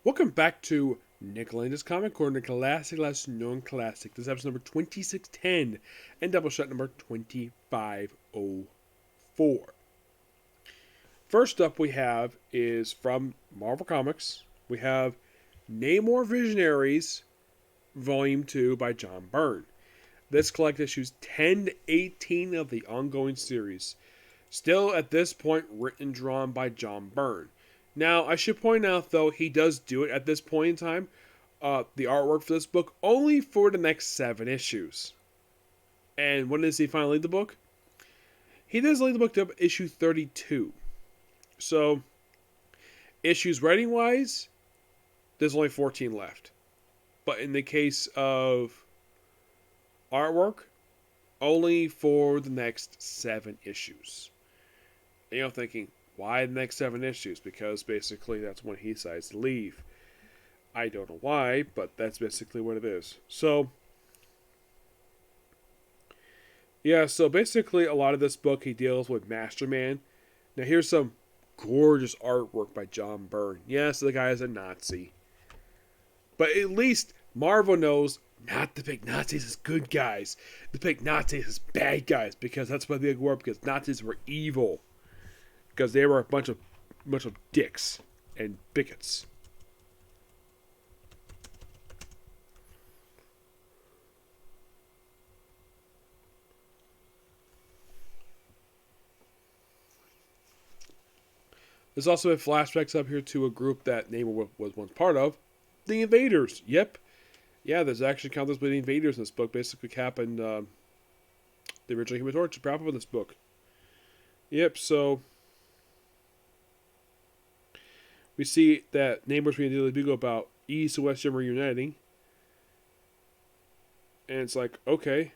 Welcome back to Nick Landis Comic Corner, Classic Less Known Classic. This is episode number 2610 and Doubleshot number 2504. First up we have is from Marvel Comics. We have Namor Visionaries, Volume 2 by John Byrne. This collects issues 10 to 18 of the ongoing series. Still, at this point, written and drawn by John Byrne. Now, I should point out, though, he does do it at this point in time, the artwork for this book, only for the next 7 issues. And when does he finally leave the book? He does leave the book to issue 32. So, issues writing-wise, there's only 14 left. But in the case of artwork, only for the next 7 issues. And you're thinking, why the next 7 issues? Because basically that's when he decides to leave. I don't know why, but that's basically what it is. So, yeah, so basically a lot of this book he deals with Master Man. Now here's some gorgeous artwork by John Byrne. Yes, the guy is a Nazi. But at least Marvel knows not to pick Nazis as good guys. To pick Nazis as bad guys, because that's what they were, because Nazis were evil. Because they were a bunch of dicks and bigots. There's also flashbacks up here to a group that Namor was once part of, the Invaders. Yep, yeah. There's actually countless with the Invaders in this book. Basically, Cap and the original Human Torch are powerful in this book. Yep. So we see that Namor's being dealing with about East and West Germany uniting. And it's like, okay.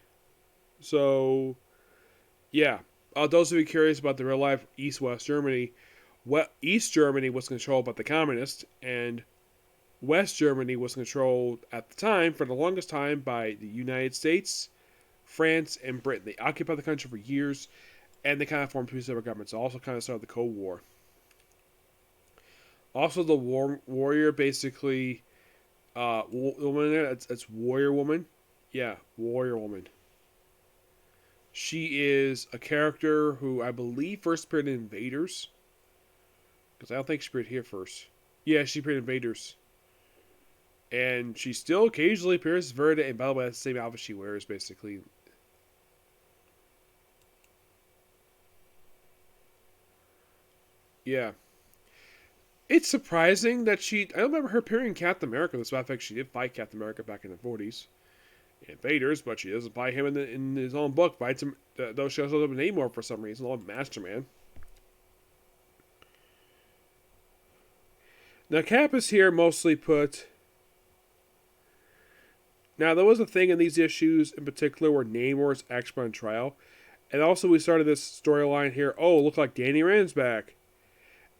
So, yeah. Those of you curious about the real life East-West Germany, East Germany was controlled by the communists, and West Germany was controlled at the time, for the longest time, by the United States, France, and Britain. They occupied the country for years, and they kind of formed two separate governments. It also kind of started the Cold War. Also, the warrior, basically, woman there, it's Warrior Woman. Yeah, Warrior Woman. She is a character who I believe first appeared in Invaders. Because I don't think she appeared here first. Yeah, she appeared in Invaders. And she still occasionally appears as Verda, and by the way, that's the same outfit she wears, basically. Yeah. It's surprising that I don't remember her appearing in Captain America. As a matter of fact, she did fight Captain America back in the 40s. Invaders, but she doesn't fight him in his own book. Fights him, though she also doesn't Namor for some reason. All Master Man. Now, Cap is here mostly put. Now, there was a thing in these issues in particular where Namor is actually on trial. And also, we started this storyline here. Oh, look like Danny Rand's back.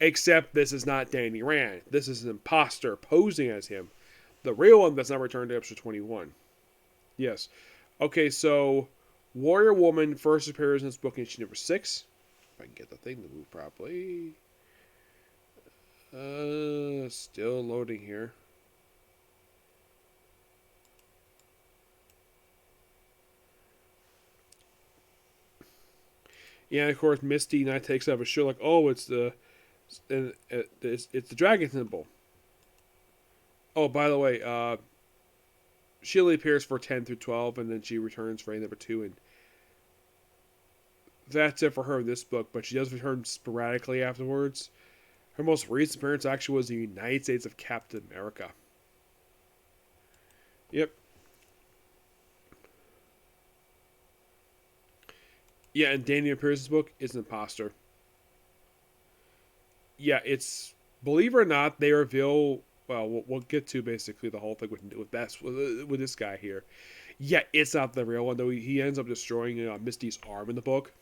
Except this is not Danny Rand. This is an imposter posing as him. The real one that's not returned to episode 21. Yes. Okay, so Warrior Woman first appears in this book in issue number 6. If I can get the thing to move properly. Still loading here. Yeah, and of course, Misty now takes up a show like, oh, it's the dragon symbol. Oh, by the way, she only appears for 10 through 12, and then she returns for number 2, and that's it for her in this book, but she does return sporadically afterwards. Her most recent appearance actually was the United States of Captain America. Yep. Yeah, and Danny appears in this book is an imposter. Yeah, it's, believe it or not, they reveal, well, we'll get to basically the whole thing with this guy here. Yeah, it's not the real one, though. He ends up destroying Misty's arm in the book.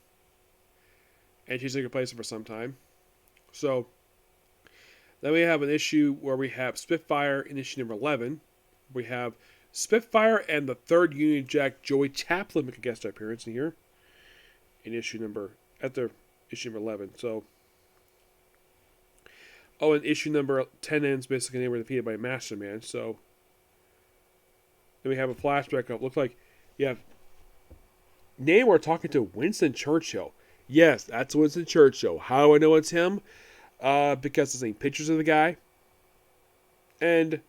And she's going to replace it for some time. So, then we have an issue where we have Spitfire in issue number 11. We have Spitfire and the 3rd Union Jack Joey Chaplin make a guest appearance in here. In issue number 11. So, Oh, and issue number 10 ends basically they were defeated by Master Man. So then we have a flashback of looks like you have Namor talking to Winston Churchill. Yes, that's Winston Churchill. How do I know it's him? Because there's any pictures of the guy. And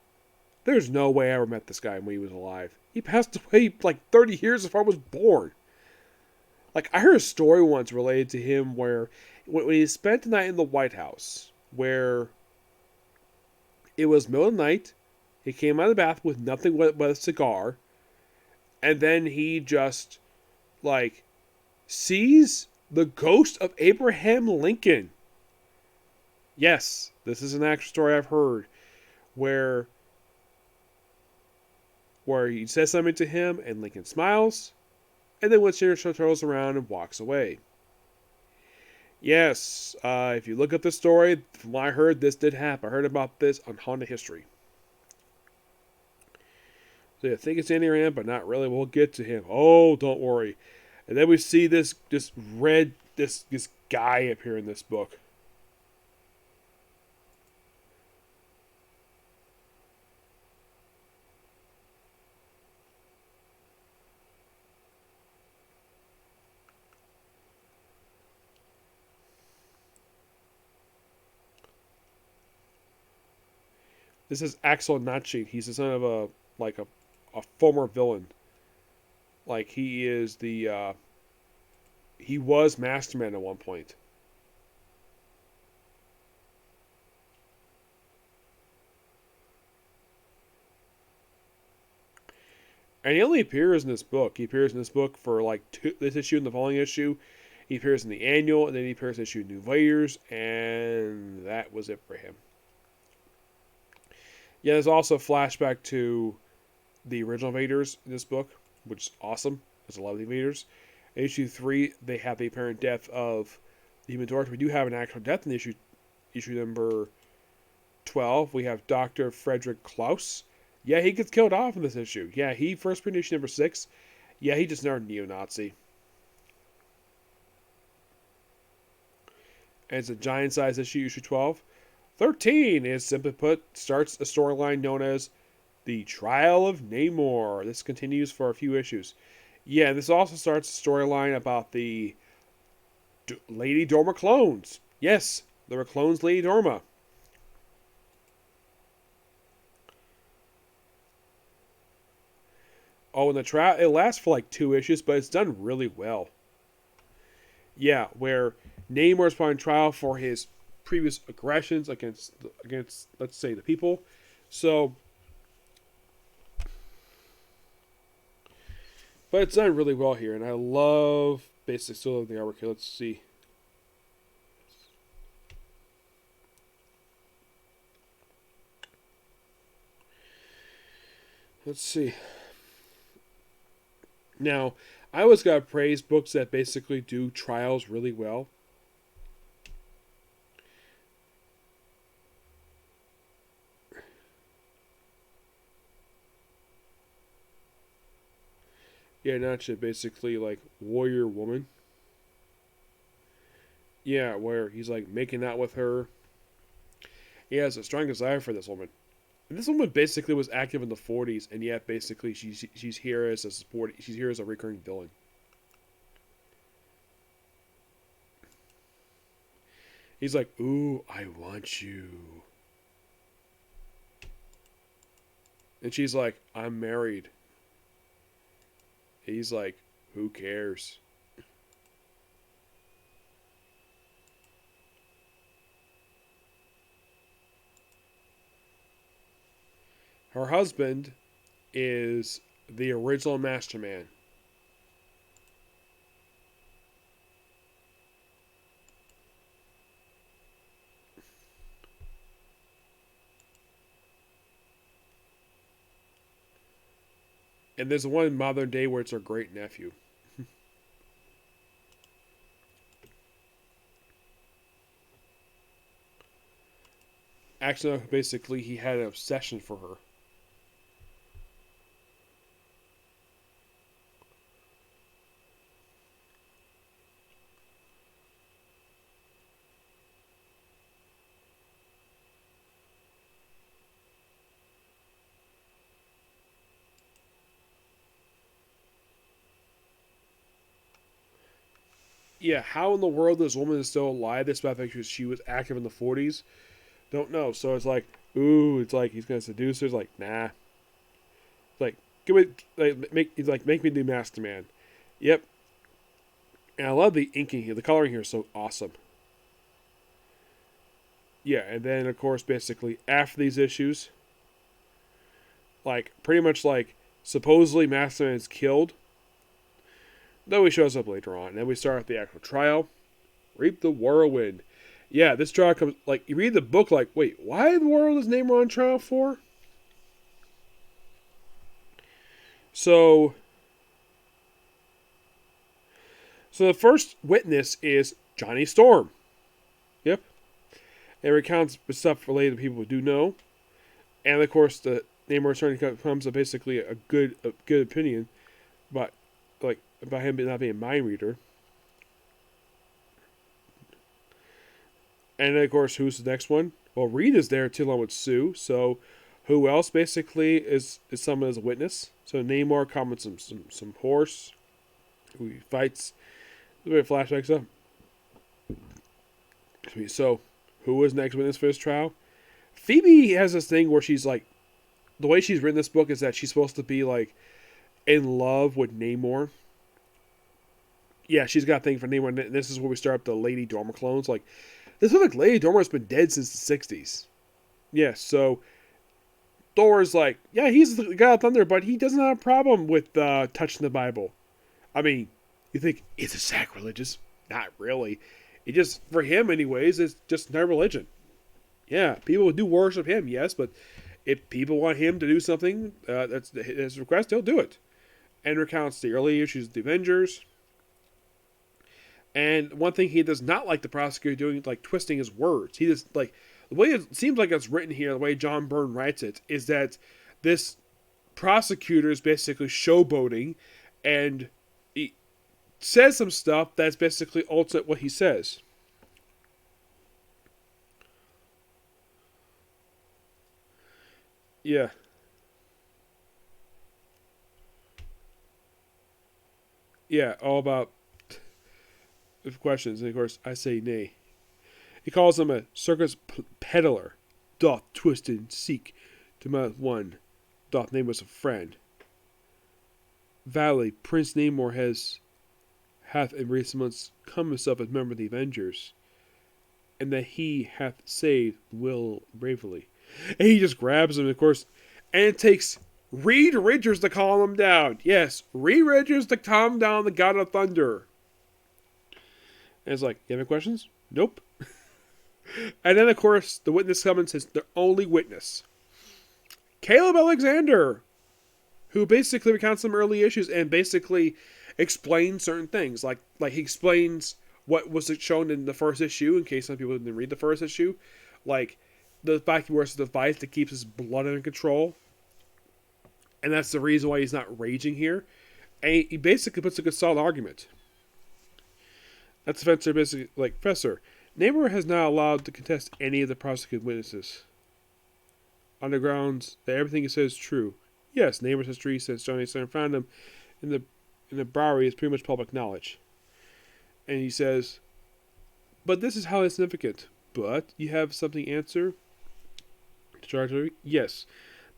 there's no way I ever met this guy when he was alive. He passed away like 30 years before I was born. Like, I heard a story once related to him where when he spent the night in the White House, where it was middle of the night, he came out of the bath with nothing but a cigar, and then he just, like, sees the ghost of Abraham Lincoln. Yes, this is an actual story I've heard, where he says something to him, and Lincoln smiles, and then Winston turns around and walks away. Yes, if you look up the story, from what I heard, this did happen. I heard about this on Honda History. So you think it's Andy Rand, but not really. We'll get to him. Oh, don't worry. And then we see this guy appear in this book. This is Axel Nachi. He's the son of a former villain. Like he is he was Masterman at one point. And he only appears in this book. He appears in this book for like this issue and the following issue. He appears in the annual, and then he appears in issue New Invaders, and that was it for him. Yeah, there's also a flashback to the original Invaders in this book, which is awesome. There's a lot of the Invaders. In issue 3, they have the apparent death of the Human Torch. We do have an actual death in issue number 12. We have Dr. Frederick Klaus. Yeah, he gets killed off in this issue. Yeah, he first printed issue number 6. Yeah, he just another neo-Nazi. And it's a giant-sized issue 12. 13 is, simply put, starts a storyline known as The Trial of Namor. This continues for a few issues. Yeah, this also starts a storyline about the Lady Dorma clones. Yes, there were clones Lady Dorma. Oh, and the trial, it lasts for like 2 issues, but it's done really well. Yeah, where Namor is put on trial for his previous aggressions against let's say the people. So, but it's done really well here, and I love basic still of the artwork here. Let's see. Let's see. Now, I always gotta praise books that basically do trials really well. Yeah, not to basically like Warrior Woman. Yeah, where he's like making out with her. He has a strong desire for this woman. And this woman basically was active in the 40s, and yet basically she's here as a support. She's here as a recurring villain. He's like, "Ooh, I want you," and she's like, "I'm married." He's like, "Who cares?" Her husband is the original Masterman. And there's one in modern day where it's her great nephew. Actually, basically, he had an obsession for her. Yeah, how in the world this woman is still alive? This fact that she was active in the 40s. Don't know. So it's like, ooh, it's like he's gonna seduce her. It's like, nah. It's like, give it, like, make me the Master Man. Yep. And I love the inking here. The coloring here is so awesome. Yeah, and then of course, basically after these issues, like pretty much like supposedly Master Man is killed. Though he shows up later on. And then we start with the actual trial. Reap the Whirlwind. Yeah, this trial comes, like, you read the book, like, wait, why in the world is Namor on trial for? So the first witness is Johnny Storm. Yep. It recounts stuff related to people who do know. And, of course, the Namor attorney comes to basically a good opinion about him not being a mind reader. And then, of course, who's the next one? Well, Reed is there too, along with Sue. So, who else basically is summoned as a witness? So Namor comments some horse who he fights. A bit of flashbacks up. So, who is next witness for this trial? Phoebe has this thing where she's like, the way she's written this book is that she's supposed to be like in love with Namor. Yeah, she's got a thing for Namor. And this is where we start up the Lady Dormer clones. Like, this looks like Lady Dormer has been dead since the 60s. Yeah, so Thor's like, yeah, he's the god of thunder, but he doesn't have a problem with touching the Bible. I mean, you think, is it sacrilegious? Not really. It just, for him anyways, it's just their religion. Yeah, people do worship him, yes, but if people want him to do something that's his request, he'll do it. And recounts the early issues of the Avengers. And one thing he does not like the prosecutor doing, like twisting his words. He just, like, the way it seems like it's written here, the way John Byrne writes it, is that this prosecutor is basically showboating and he says some stuff that's basically alternate what he says. Yeah. Yeah, all about questions. And of course, I say nay. He calls him a circus peddler. Doth twist and seek to mount one. Doth name us a friend. Valley, Prince Namor hath in recent months come himself as member of the Avengers, and that he hath saved Will bravely. And he just grabs him, of course, and it takes Reed Richards to calm him down. Yes, Reed Richards to calm down the God of Thunder. And it's like, you have any questions? Nope. And then, of course, the witness summons his the only witness, Caleb Alexander, who basically recounts some early issues and basically explains certain things. Like he explains what was shown in the first issue, in case some people didn't read the first issue. Like, the fact he wears a device that keeps his blood under control. And that's the reason why he's not raging here. And he basically puts a good solid argument. That's the fencer basically, like, Professor, Namor has not allowed to contest any of the prosecuted witnesses on the grounds that everything he says is true. Yes, Namor's history since Johnny Storm found him in the Bowery is pretty much public knowledge. And he says, but this is highly significant. But you have something to answer? Yes.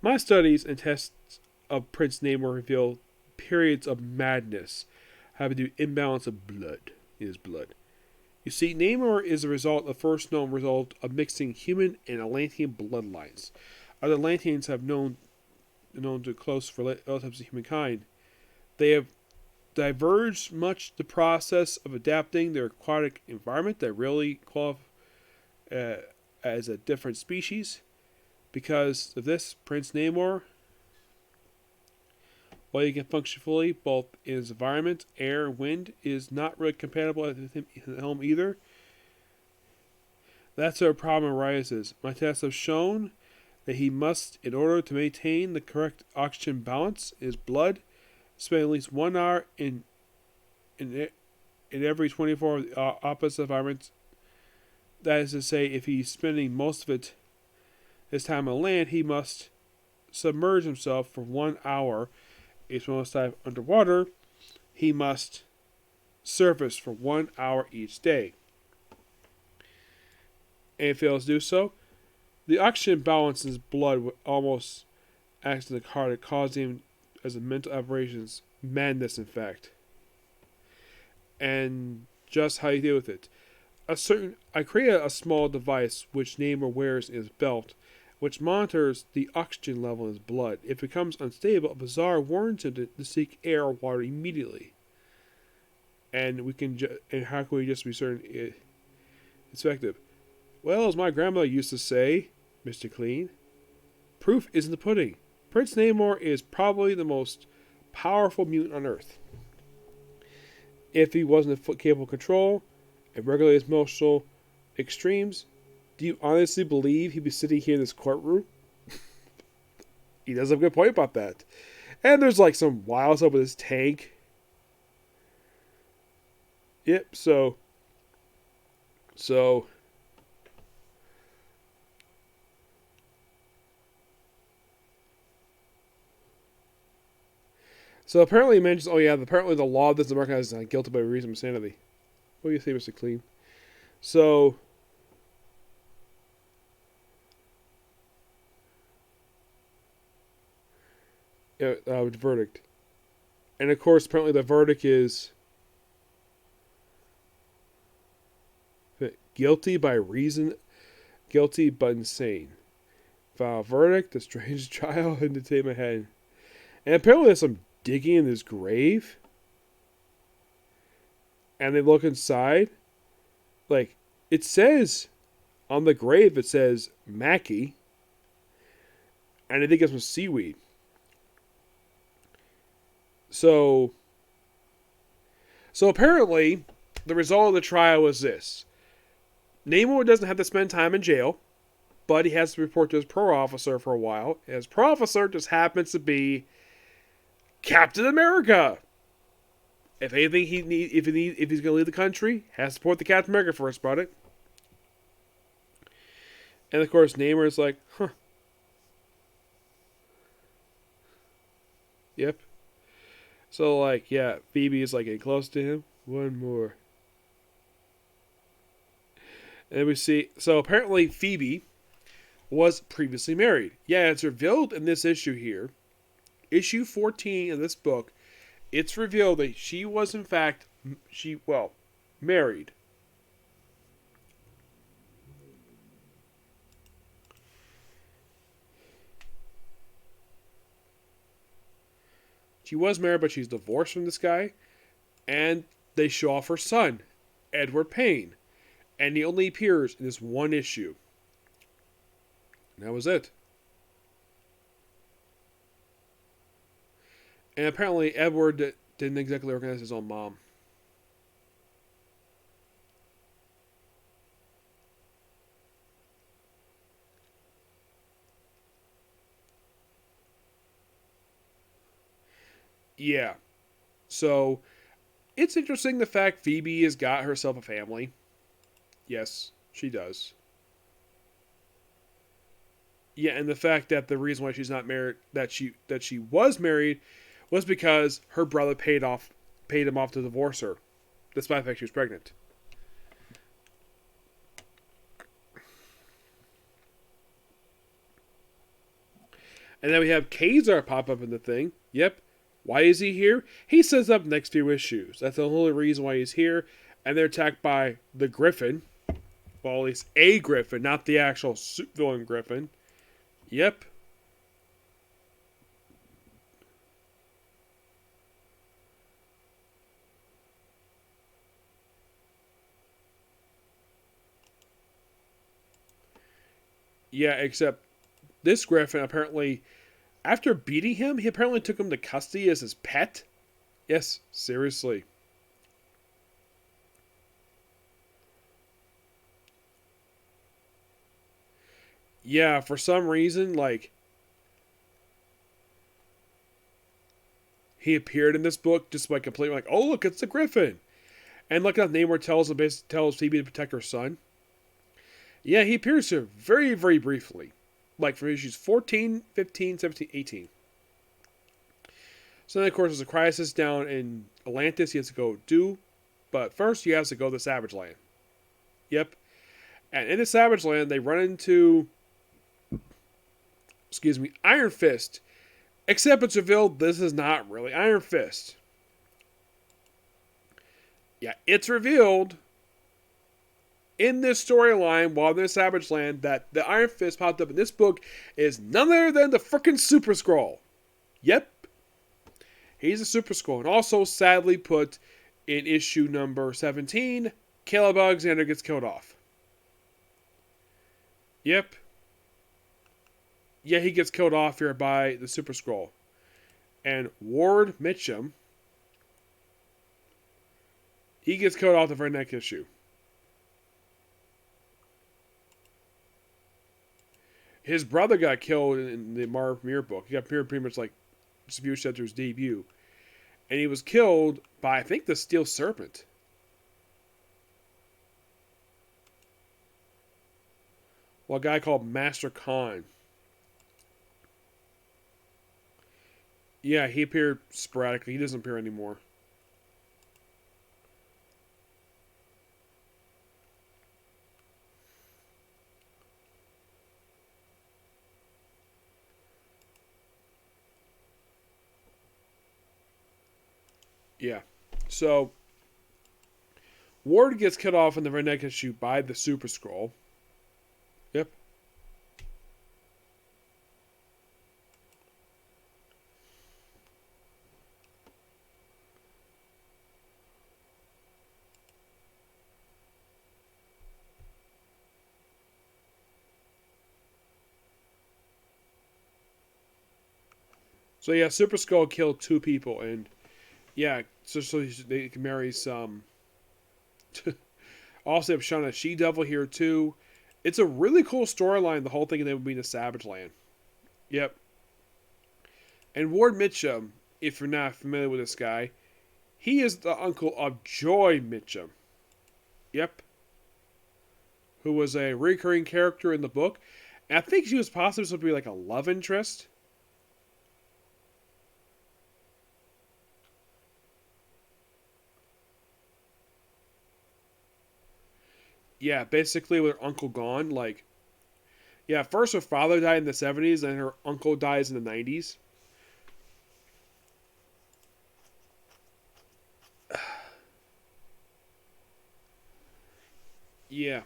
My studies and tests of Prince Namor reveal periods of madness having to do imbalance of blood in his blood. You see, Namor is the result, the first known result of mixing human and Atlantean bloodlines. Other Atlanteans have known to close relatives of humankind. They have diverged much the process of adapting their aquatic environment that really qualify as a different species. Because of this, Prince Namor, while he can function fully both in his environment, air, and wind, is not really compatible with him at home either. That's where a problem arises. My tests have shown that he must, in order to maintain the correct oxygen balance in his blood, spend at least 1 hour in every 24 opposite environments. That is to say, if he's spending most of his time on land, he must submerge himself for 1 hour. If he wants to dive underwater, he must surface for 1 hour each day. And if it fails to do so, the oxygen balance in his blood would almost act as a heart, causing him as a mental aberrations, madness in fact. And just how you deal with it. I created a small device which Namor wears in his belt, which monitors the oxygen level in his blood. If it becomes unstable, a bizarre warns him to seek air or water immediately. And how can we just be certain it's effective? Well, as my grandmother used to say, Mr. Clean, proof is in the pudding. Prince Namor is probably the most powerful mutant on Earth. If he wasn't capable of control and regulate his emotional extremes, do you honestly believe he'd be sitting here in this courtroom? He does have a good point about that. And there's like some wild stuff with his tank. Yep, so apparently he mentions, apparently the law doesn't recognize guilty by reason of insanity. What do you say, Mr. Clean? So, verdict. And of course, apparently the verdict is guilty by reason, guilty but insane. Final verdict, a strange trial in the tape of my head. And apparently there's some digging in his grave. And they look inside. Like, it says, on the grave it says Mackie. And I think it's some seaweed. So apparently, the result of the trial was this. Namor doesn't have to spend time in jail, but he has to report to his pro officer for a while. And his pro officer just happens to be Captain America. If anything if he's going to leave the country, has to support the Captain America first about it. And of course, Namor is like, huh. Yep. So like, yeah, Phoebe is like getting close to him. One more. And we see, so apparently Phoebe was previously married. Yeah, it's revealed in this issue here. Issue 14 of this book, it's revealed that she was in fact, married. She was married, but she's divorced from this guy. And they show off her son, Edward Payne. And he only appears in this one issue. And that was it. And apparently Edward didn't exactly recognize his own mom. Yeah. So, it's interesting the fact Phoebe has got herself a family. Yes, she does. Yeah, and the fact that the reason why she's not married, that she was married, was because her brother paid him off to divorce her, despite the fact she was pregnant. And then we have Kazar pop up in the thing. Yep. Why is he here? He sets up next few issues. That's the only reason why he's here. And they're attacked by the Griffin. Well, at least a Griffin, not the actual villain Griffin. Yep. Yeah, except this Griffin apparently, after beating him, he apparently took him to custody as his pet. Yes, seriously. Yeah, for some reason, like, he appeared in this book just by completely like, oh look, it's the Griffin. And look at Namor tells Phoebe to protect her son. Yeah, he appears here very, very briefly. Like for issues 14, 15, 17, 18. So then, of course, there's a crisis down in Atlantis he has to go do. But first, he has to go to Savage Land. Yep. And in the Savage Land, they run into, Iron Fist. Except it's revealed this is not really Iron Fist. Yeah, it's revealed in this storyline while they're in Savage Land that the Iron Fist popped up in this book is none other than the frickin' Super Skrull. Yep. He's a Super Skrull. And also, sadly put in issue number 17, Caleb Alexander gets killed off. Yep. Yeah, he gets killed off here by the Super Skrull. And Ward Mitchum, he gets killed off the very next issue. His brother got killed in the Marv Mir book. He got pretty much like Distribution Center's debut. And he was killed by, I think, the Steel Serpent. Well, a guy called Master Khan. Yeah, he appeared sporadically. He doesn't appear anymore. Yeah. So, Ward gets cut off in the very next issue by the Super Skrull. Yep. So yeah, Super Skrull killed 2 people, and yeah, so they can marry some. Also have Shauna She-Devil here too. It's a really cool storyline, the whole thing of them being a Savage Land. Yep. And Ward Mitchum, if you're not familiar with this guy, he is the uncle of Joy Mitchum. Yep. Who was a recurring character in the book. And I think she was possibly supposed to be like a love interest. Yeah, basically with her uncle gone, like, yeah, first her father died in the 70s, and her uncle dies in the 90s. Yeah.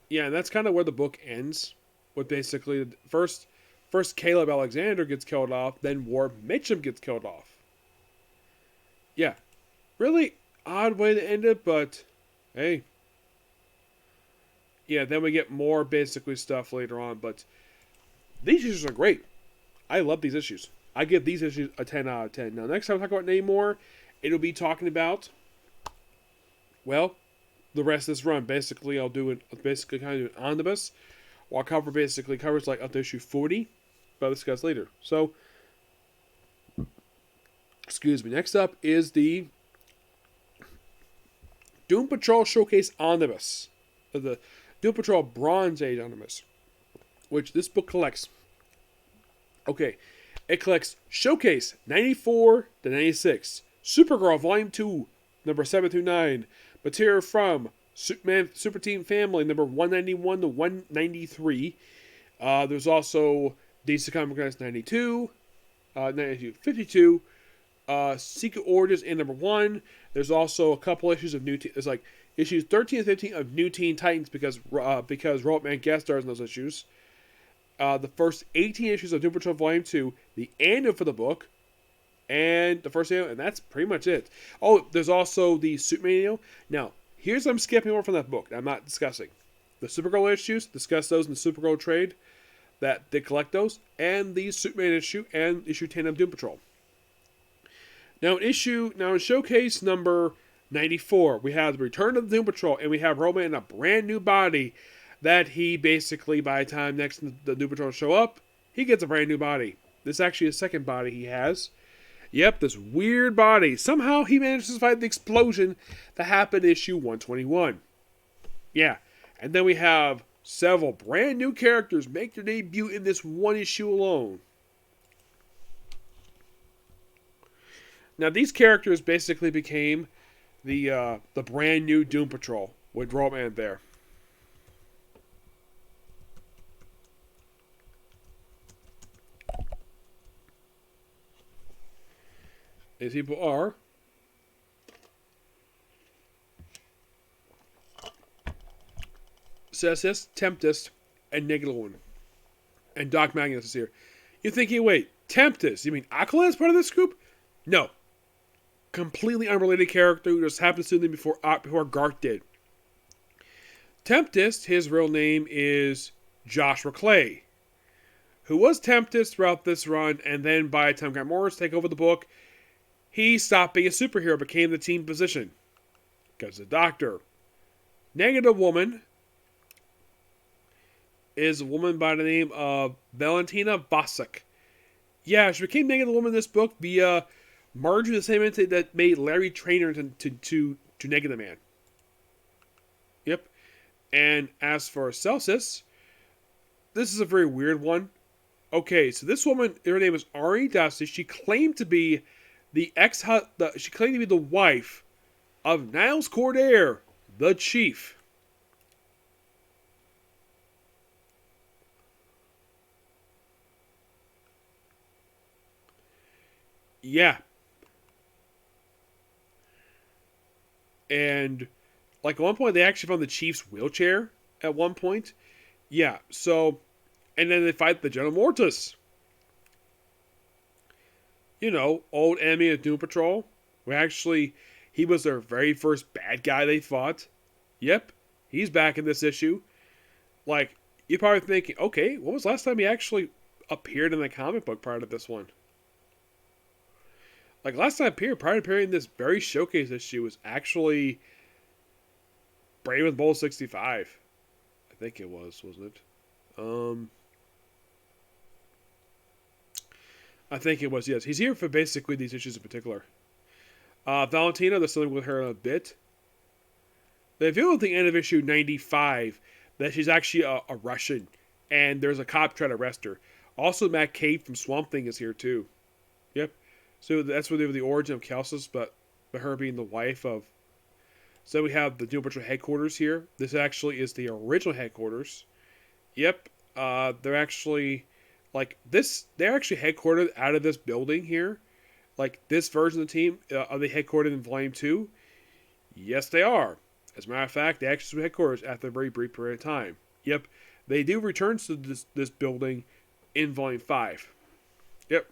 Yeah, and that's kind of where the book ends. With basically, first Caleb Alexander gets killed off, then Ward Mitchum gets killed off. Yeah. Really odd way to end it, but hey. Yeah, then we get more basically stuff later on, but these issues are great. I love these issues. I give these issues a 10 out of 10. Now, next time I talk about Namor, it'll be talking about, well, the rest of this run. Basically, I'll do it, basically kind of do an omnibus, while cover basically covers like up to issue 40, but I'll discuss later. So, excuse me. Next up is the Doom Patrol Showcase Omnibus. The Doom Patrol Bronze Age Omnibus, which this book collects. Okay, it collects Showcase 94 to 96, Supergirl Volume 2, number 7 through 9, material from Superman Super Team Family, number 191 to 193. There's also DC Comics 92, 92, 52, Secret Orders in number 1. There's also a couple issues of new. There's like issues 13 and 15 of New Teen Titans because Robot Man guest stars in those issues. The first 18 issues of Doom Patrol Volume 2, the annual for the book, and the first annual, and that's pretty much it. Oh, there's also the Superman annual. Now, here's I'm skipping over from that book that I'm not discussing. The Supergirl issues, discuss those in the Supergirl trade, that they collect those, and the Superman issue, and issue 10 of Doom Patrol. Now in showcase number 94, we have the return of the Doom Patrol, and we have Roman in a brand new body that he basically, by the time next the Doom Patrol show up, he gets a brand new body. This is actually a second body he has. Yep, this weird body. Somehow he managed to survive the explosion that happened in issue 121. Yeah, and then we have Several brand new characters make their debut in this one issue alone. Now, these characters basically became the brand new Doom Patrol with Roman there. These people are Cessus, Tempest, and Negaloon. And Doc Magnus is here. You're thinking, wait, Tempest? You mean Aqualad is part of this group? No. Completely unrelated character who just happened to see them before Garth did. Tempest, his real name is Joshua Clay, who was Tempest throughout this run, and then by the time Grant Morris take over the book, he stopped being a superhero, became the team physician. Because the Doctor. Negative Woman is a woman by the name of Valentina Bossack. Yeah, she became Negative Woman in this book via merging the same entity that made Larry Trainer to Negative Man. Yep. And as for Celsus, this is a very weird one. Okay, so this woman, her name is Ari Dusty. She claimed to be she claimed to be the wife of Niles Cordair, the Chief. Yeah. And like at one point they actually found the Chief's wheelchair at one point. Yeah, so and then they fight the General Mortis. You know, old enemy of Doom Patrol. He was their very first bad guy they fought. Yep, he's back in this issue. Like, you're probably thinking, okay, when was the last time he actually appeared in the comic book prior to this one? Like, last time prior to appearing in this very showcase issue was actually Brave with Bull 65. I think it was, wasn't it? I think it was, yes. He's here for basically these issues in particular. Valentina, they're dealing with her in a bit. They reveal at the end of issue 95 that she's actually a Russian, and there's a cop trying to arrest her. Also, Matt Cave from Swamp Thing is here too. Yep. So that's where they have the origin of Kelsus, but her being the wife of. So we have the Doom Patrol headquarters here. This actually is the original headquarters. Yep. They're actually they're actually headquartered out of this building here. Like, this version of the team, are they headquartered in Volume 2? Yes, they are. As a matter of fact, they actually switch headquarters after a very brief period of time. Yep, they do return to this building in Volume 5. Yep.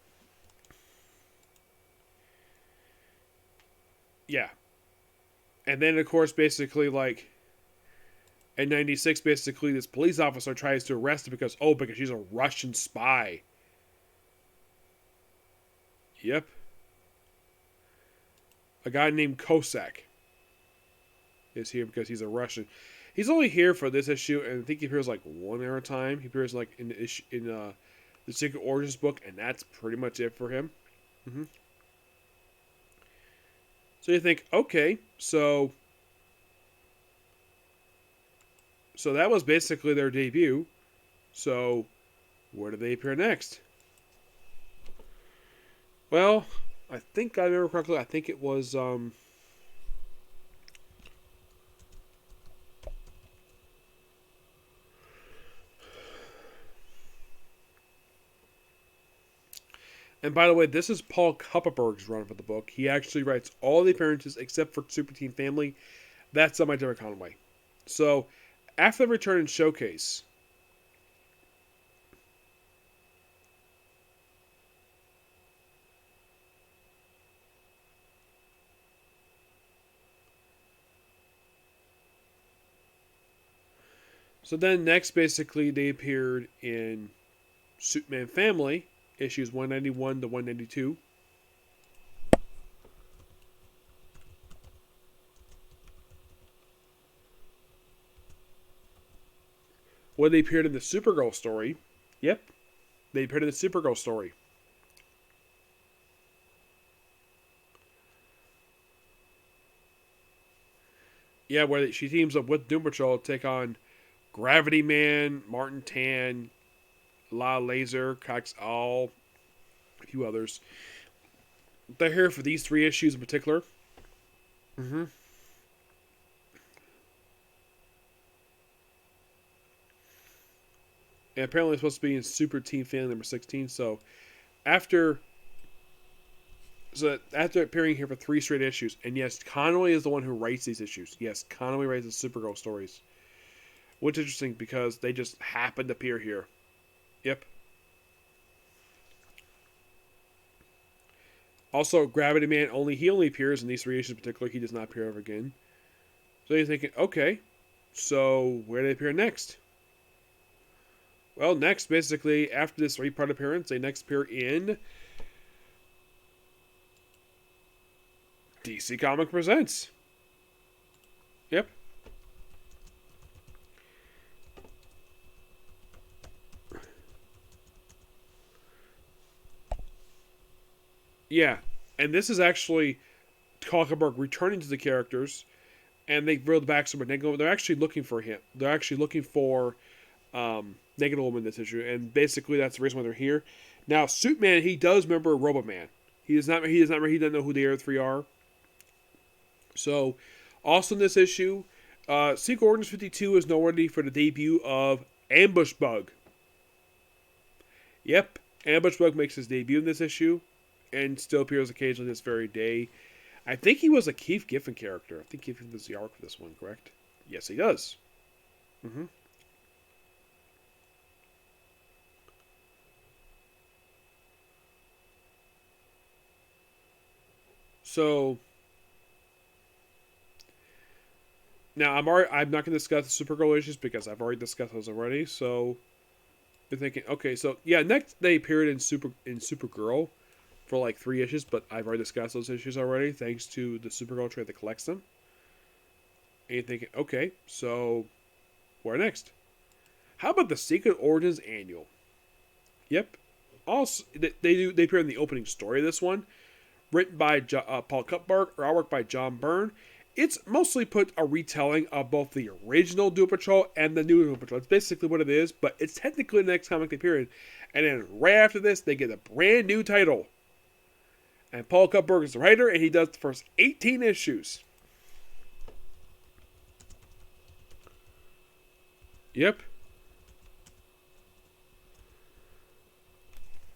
Yeah. And then, of course, basically, like, in 96, basically, this police officer tries to arrest her because she's a Russian spy. Yep. A guy named Kosak is here because he's a Russian. He's only here for this issue, and I think he appears like one hour at a time. He appears like in the Secret Origins book, and that's pretty much it for him. Mm-hmm. So you think, okay, so that was basically their debut. So where do they appear next? Well, I think I remember correctly. I think it was and by the way, this is Paul Kupperberg's run for the book. He actually writes all the appearances except for Super Team Family. That's done by Derek Conway. So, after the return and showcase, so then next, basically, they appeared in Superman Family, issues 191 to 192. Where they appeared in the Supergirl story. Yep. They appeared in the Supergirl story. Yeah, where she teams up with Doom Patrol to take on Gravity Man, Martin Tan, La Laser, Cox All, a few others. They're here for these 3 issues in particular. Mm-hmm. And apparently it's supposed to be in Super Team Fan number 16. After after appearing here for 3 straight issues, and yes, Connolly is the one who writes these issues. Yes, Connolly writes the Supergirl stories. Which is interesting because they just happen to appear here. Yep. Also, Gravity Man he only appears in these 3 issues in particular. He does not appear ever again. So you're thinking, okay, so where do they appear next? Well, next, basically, after this 3-part appearance, they next appear in DC Comic Presents. Yep. Yeah, and this is actually Kalkenberg returning to the characters, and they reveal the backstory. They're actually looking for him. They're actually looking for Negative Woman in this issue, and basically that's the reason why they're here. Now, Suitman, he does remember Roboman. He doesn't know who the other 3 are. So, also in this issue, Secret Orders 52 is noteworthy for the debut of Ambush Bug. Yep, Ambush Bug makes his debut in this issue, and still appears occasionally this very day. I think he was a Keith Giffen character. I think Keith Giffen was the arc for this one, correct? Yes, he does. Mm-hmm. So now I'm not going to discuss the Supergirl issues because I've already discussed those already. So you're thinking, okay, so yeah, next they appeared in Supergirl for like 3 issues, but I've already discussed those issues already thanks to the Supergirl trade that collects them. And you're thinking, okay, so where next? How about the Secret Origins Annual? Yep. Also, they appear in the opening story of this one, written by Paul Kupperberg, or artwork by John Byrne. It's mostly put a retelling of both the original Doom Patrol and the new Doom Patrol. It's basically what it is, but it's technically the next comic they appear in. And then right after this, they get a brand new title. And Paul Kupperberg is the writer, and he does the first 18 issues. Yep.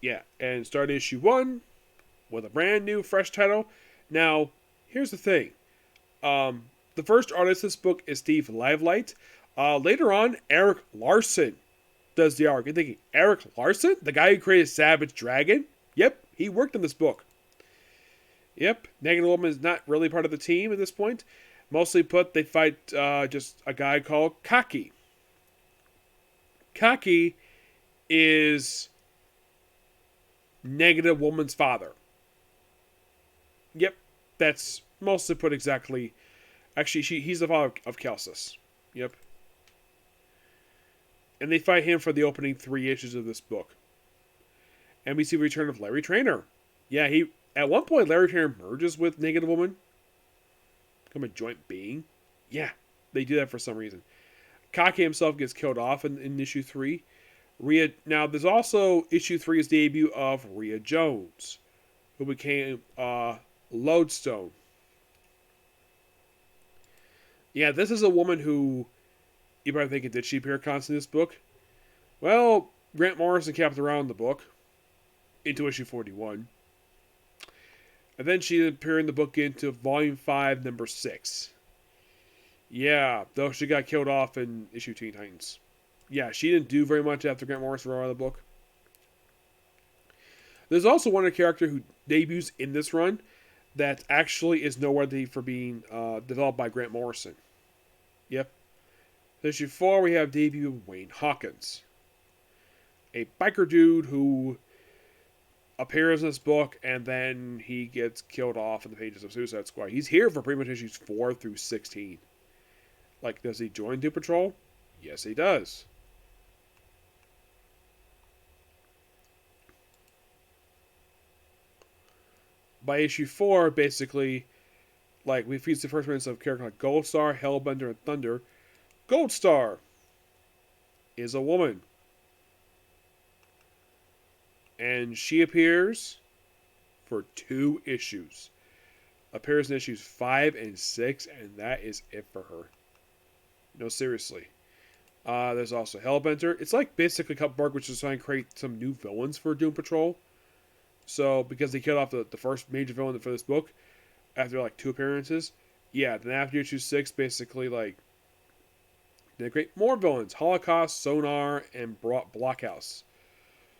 Yeah, and start issue 1 with a brand new, fresh title. Now, here's the thing. The first artist of this book is Steve Livelight. Later on, Eric Larson does the arc. You're thinking, Eric Larson? The guy who created Savage Dragon? Yep, he worked on this book. Yep, Negative Woman is not really part of the team at this point. Mostly put, they fight just a guy called Kaki. Kaki is Negative Woman's father. Yep, that's mostly put exactly. Actually, he's the father of Kelsis. Yep. And they fight him for the opening 3 issues of this book. And we see the return of Larry Trainor. Yeah, at one point Larry Trainor merges with Negative Woman. Become a joint being. Yeah, they do that for some reason. Kaki himself gets killed off in issue 3. Now, there's also issue 3's debut of Rhea Jones, who became Lodestone. Yeah, this is a woman who, you might think, did she appear constantly in this book? Well, Grant Morrison kept around the book into issue 41. And then she appeared in the book into volume 5, number 6. Yeah, though she got killed off in issue Teen Titans. Yeah, she didn't do very much after Grant Morrison wrote out of the book. There's also one character who debuts in this run that actually is noteworthy for being developed by Grant Morrison. Yep. Issue 4, we have debut of Wayne Hawkins. A biker dude who appears in this book and then he gets killed off in the pages of Suicide Squad. He's here for pretty much issues 4 through 16. Like, does he join Doom Patrol? Yes, he does. By issue 4, basically, like, we feature the first minutes of characters like Goldstar, Hellbender, and Thunder. Goldstar! is a woman. And she appears for 2 issues. Appears in issues 5 and 6, and that is it for her. No, seriously. There's also Hellbenter. It's like basically Cupberg, which is trying to create some new villains for Doom Patrol. So, because they killed off the first major villain for this book, after like 2 appearances, yeah, then after issue 6, basically, like, they create more villains. Holocaust, Sonar, and Blockhouse.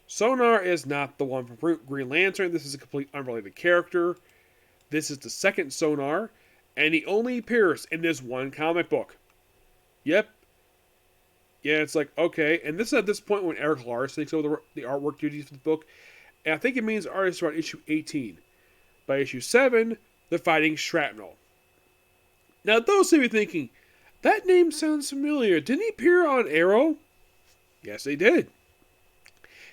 Sonar is not the one from Green Lantern. This is a complete unrelated character. This is the second Sonar, and he only appears in this one comic book. Yep. Yeah, it's like, okay. And this is at this point when Eric Larson takes over the artwork duties for the book. And I think it means artists around issue 18. By issue 7, they're fighting Shrapnel. Now, those of you thinking, that name sounds familiar. Didn't he appear on Arrow? Yes, he did.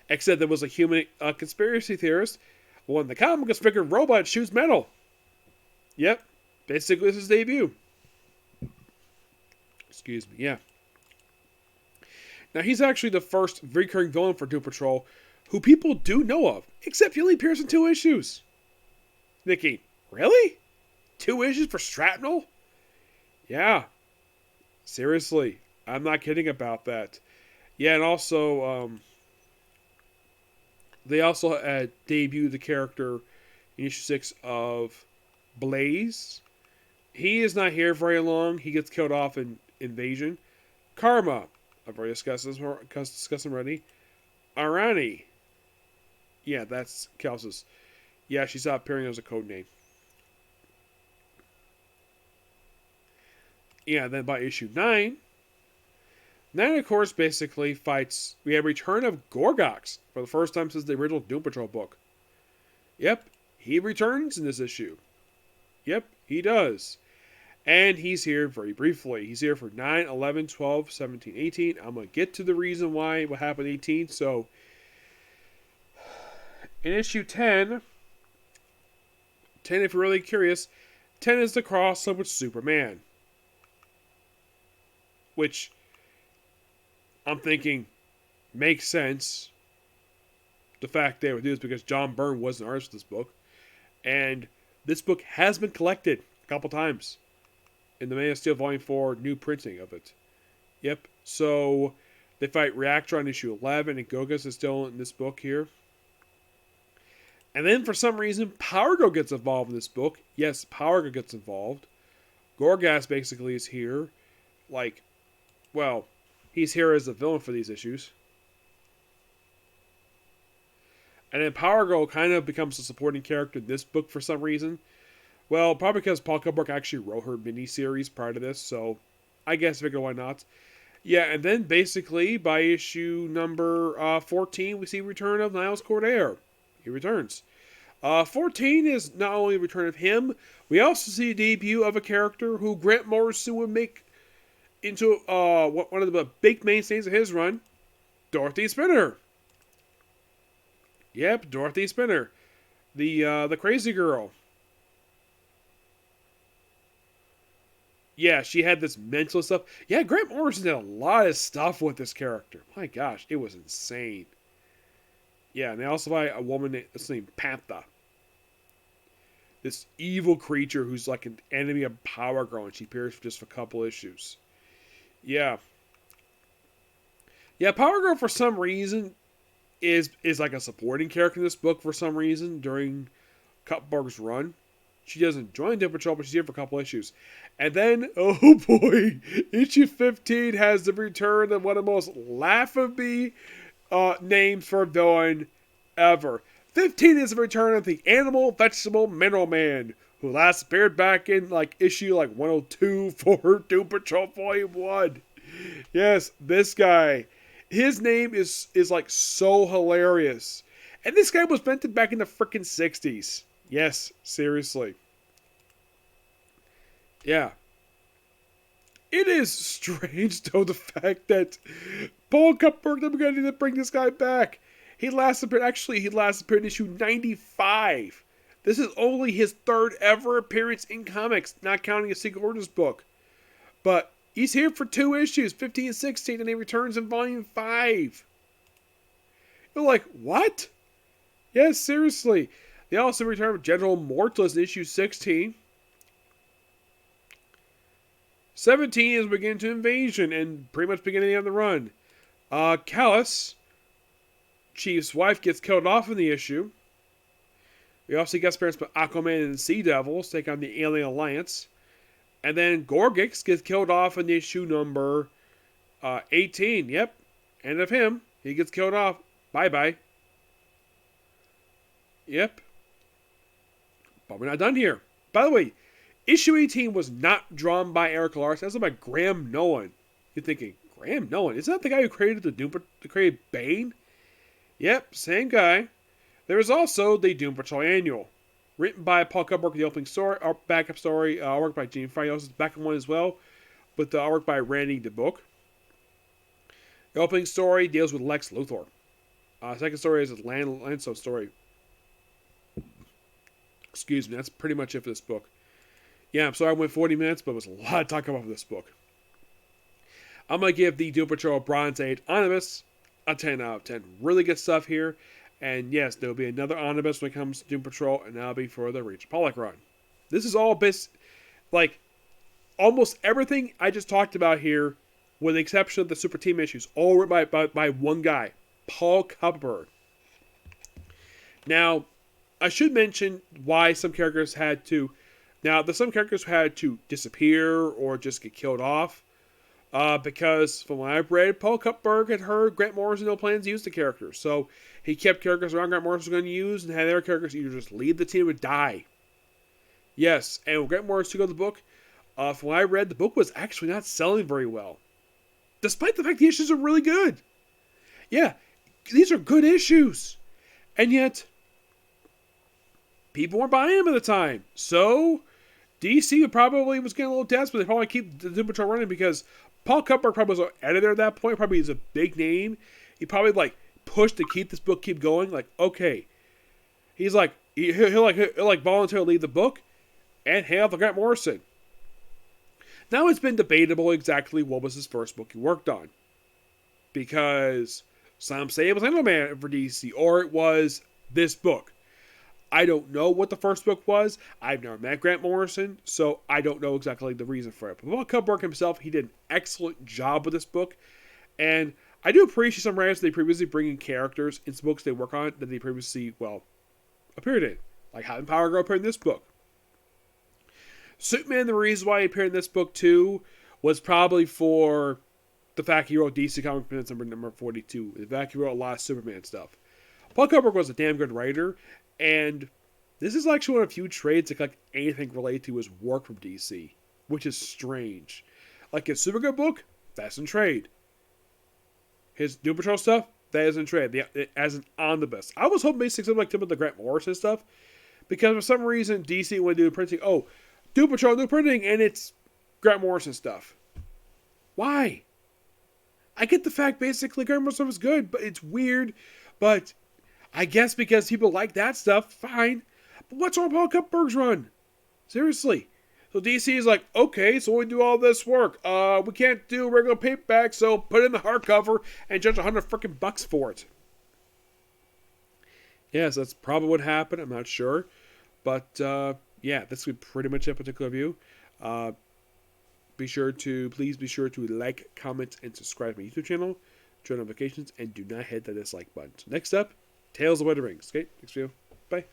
Except there was a human conspiracy theorist. Well, in the comic, it's figured robot shoots metal. Yep. Basically, this is his debut. Excuse me, yeah. Now, he's actually the first recurring villain for Doom Patrol who people do know of, except he only appears in 2 issues. Nikki, really? 2 issues for Shrapnel? Yeah. Seriously, I'm not kidding about that. Yeah, and also, they also debuted the character in issue 6 of Blaze. He is not here very long. He gets killed off in Invasion. Karma. I've already discussed him already. Arani. Yeah, that's Kelsa's. Yeah, she's not appearing as a code name. Yeah, then by issue 9, of course, basically fights... We have return of Gorgox for the first time since the original Doom Patrol book. Yep, he returns in this issue. Yep, he does. And he's here very briefly. He's here for 9, 11, 12, 17, 18. I'm going to get to the reason why, what happened 18. So, in issue 10, if you're really curious, 10 is the crossover with Superman. Which, I'm thinking, makes sense. The fact they would do is because John Byrne was an artist of this book. And this book has been collected a couple times in the Man of Steel Volume 4 new printing of it. Yep. So, they fight Reactor on issue 11, and Gogas is still in this book here. And then, for some reason, Power Girl gets involved in this book. Yes, Power Girl gets involved. Gorgas basically is here. Like, well, he's here as a villain for these issues. And then Power Girl kind of becomes a supporting character in this book for some reason. Well, probably because Paul Kubrick actually wrote her miniseries prior to this, so I guess figure why not. Yeah, and then basically by issue number 14, we see return of Niles Cordair. He returns. 14 is not only a return of him, we also see a debut of a character who Grant Morrison would make into one of the big mainstays of his run, Dorothy Spinner. Yep, Dorothy Spinner. The crazy girl. Yeah, she had this mental stuff. Yeah, Grant Morrison did a lot of stuff with this character. My gosh, it was insane. Yeah, and they also find a woman named Pantha. This evil creature who's like an enemy of Power Girl, and she appears just for a couple issues. Yeah. Yeah, Power Girl for some reason is like a supporting character in this book for some reason during Kupberg's run. She doesn't join Doom Patrol, but she's here for a couple issues. And then, oh boy, issue 15 has the return of one of the most laughably names for a villain ever. 15 is the return of the Animal Vegetable Mineral Man, who last appeared back in issue 102 for Doom Patrol Volume 1. Yes, this guy. His name is so hilarious. And this guy was invented back in the frickin' 60s. Yes, seriously. Yeah. It is strange, though, the fact that Paul Kupberg, they're going to bring this guy back. He last appeared in issue 95. This is only his 3rd ever appearance in comics, not counting a Secret Orders book. But He's here for 2 issues, 15 and 16, and he returns in volume 5. You're like, what? Yes, seriously. They also return with General Mortis in issue 16. 17 is beginning to invasion and pretty much beginning of the run. Callus, Chief's wife, gets killed off in the issue. We also get appearance by Aquaman and Sea Devils take on the Alien Alliance. And then Gorgix gets killed off in the issue number 18. Yep. End of him. He gets killed off. Bye-bye. Yep. But we're not done here. By the way, issue 18 was not drawn by Eric Larson. That was by Graham Nolan. You're thinking, Graham Nolan? Isn't that the guy who created created Bane? Yep, same guy. There is also the Doom Patrol Annual, written by Paul Kupperberg, the opening story, or backup story, artwork by Gene Frios, backup one as well, with the artwork by Randy DeBook. The opening story deals with Lex Luthor. Second story is a Lenz story. Excuse me, that's pretty much it for this book. Yeah, I'm sorry I went 40 minutes, but it was a lot of talking about this book. I'm going to give the Doom Patrol Bronze Age Omnibus a 10 out of 10. Really good stuff here. And yes, there will be another Omnibus when it comes to Doom Patrol, and that'll be for the Rachel Pollack run. This is all like, almost everything I just talked about here, with the exception of the Super Team issues, all written by one guy, Paul Kupperberg. Now, I should mention why some characters had to... Now, some characters had to disappear or just get killed off. Because from what I've read, Paul Kupperberg had heard Grant Morrison no plans to use the characters. So he kept characters around Grant Morrison was going to use and had their characters either just leave the team or die. Yes, and when Grant Morrison took over the book, from what I read, the book was actually not selling very well. Despite the fact the issues are really good. Yeah, these are good issues. And yet, people weren't buying them at the time. So, DC probably was getting a little desperate. They probably keep the Doom Patrol running because Paul Kupperberg probably was an editor at that point. Probably is a big name. He probably pushed to keep this book keep going. Like, okay. He's like, he'll voluntarily leave the book and hand off to Grant Morrison. Now it's been debatable exactly what was his first book he worked on. Because some say it was Man for DC, or it was this book. I don't know what the first book was. I've never met Grant Morrison, so I don't know exactly the reason for it. But Paul Kupperberg himself, he did an excellent job with this book. And I do appreciate some writers they previously bring in characters in books they work on that they previously, appeared in. Like how Power Girl appeared in this book. Superman, the reason why he appeared in this book too was probably for the fact he wrote DC Comic Minutes number 42. The fact he wrote a lot of Superman stuff. Paul Kupperberg was a damn good writer, and this is actually one of the few trades that anything related to his work from DC, which is strange. Like his Supergirl book, that's in trade. His Doom Patrol stuff, that is in trade, as an omnibus. I was hoping basically something like some of the Grant Morrison stuff, because for some reason DC went to do printing. Oh, Doom Patrol new printing, and it's Grant Morrison stuff. Why? I get the fact basically Grant Morrison stuff is good, but it's weird. But I guess because people like that stuff, fine. But what's wrong with Paul Kupperberg's run? Seriously. So DC is like, okay, so we do all this work. We can't do regular paperback, so put it in the hardcover and charge $100 for it. Yes, that's probably what happened. I'm not sure. But, yeah, this would be pretty much a particular review. Please be sure to like, comment, and subscribe to my YouTube channel, turn on notifications, and do not hit the dislike button. So next up, Tales of White Rings. Okay, next video. Bye.